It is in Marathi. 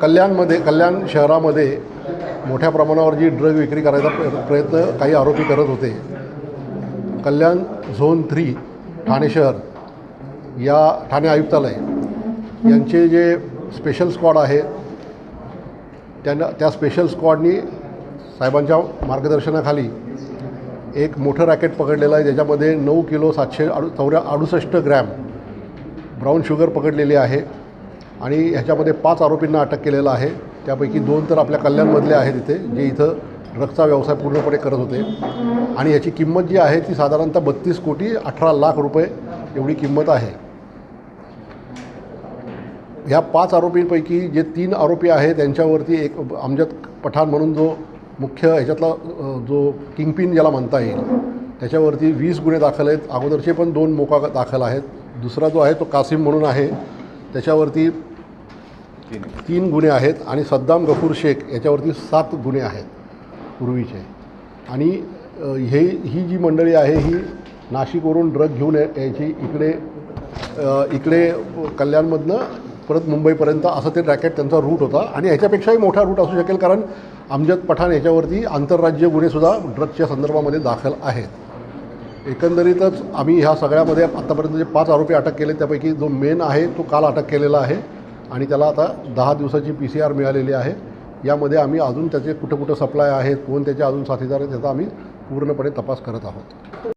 कल्याण शहरामध्ये मोठ्या प्रमाणावर जी ड्रग विक्री करायचा प्रयत्न काही आरोपी करत होते. कल्याण झोन 3 ठाणे शहर या ठाणे आयुक्तालय यांचे जे स्पेशल स्क्वॉड आहे त्या स्पेशल स्क्वॉडनी साहेबांच्या मार्गदर्शनाखाली एक मोठं रॅकेट पकडलेलं आहे, ज्याच्यामध्ये 9 किलो 768 ग्रॅम ब्राऊन शुगर पकडलेली आहे आणि ह्याच्यामध्ये 5 आरोपींना अटक केलेलं आहे. त्यापैकी 2 तर आपल्या कल्याणमधले आहेत इथे, जे इथं ड्रगचा व्यवसाय पूर्णपणे करत होते आणि याची किंमत जी आहे ती साधारणतः 32 कोटी 18 लाख रुपये एवढी किंमत आहे. ह्या 5 आरोपींपैकी जे 3 आरोपी आहेत त्यांच्यावरती एक अमजद पठाण म्हणून जो मुख्य ह्याच्यातला जो किंगपिन ज्याला म्हणता येईल त्याच्यावरती 20 गुन्हे दाखल आहेत. अगोदरचे पण 2 मोका दाखल आहेत. दुसरा जो आहे तो कासिम म्हणून आहे, त्याच्यावरती 3 गुन्हे आहेत आणि सद्दाम गफूर शेख याच्यावरती 7 गुन्हे आहेत पूर्वीचे. आणि ही जी मंडळी आहे ही नाशिकवरून ड्रग घेऊन यायची इकडे कल्याणमधनं परत मुंबईपर्यंत असं ते रॅकेट त्यांचा रूट होता आणि ह्याच्यापेक्षाही मोठा रूट असू शकेल, कारण अमजद पठाण याच्यावरती आंतरराज्य गुन्हेसुद्धा ड्रगच्या संदर्भामध्ये दाखल आहेत. एकंदरीतच आम्ही ह्या सगळ्यामध्ये आत्तापर्यंत जे 5 आरोपी अटक केले त्यापैकी जो मेन आहे तो काल अटक केलेला आहे आणि त्याला आता 10 दिवसाची PCR मिळालेली आहे. यामध्ये आम्ही अजून त्याचे कुठं सप्लाय आहेत, कोण त्याचे अजून साथीदार आहेत, त्याचा आम्ही पूर्णपणे तपास करत आहोत.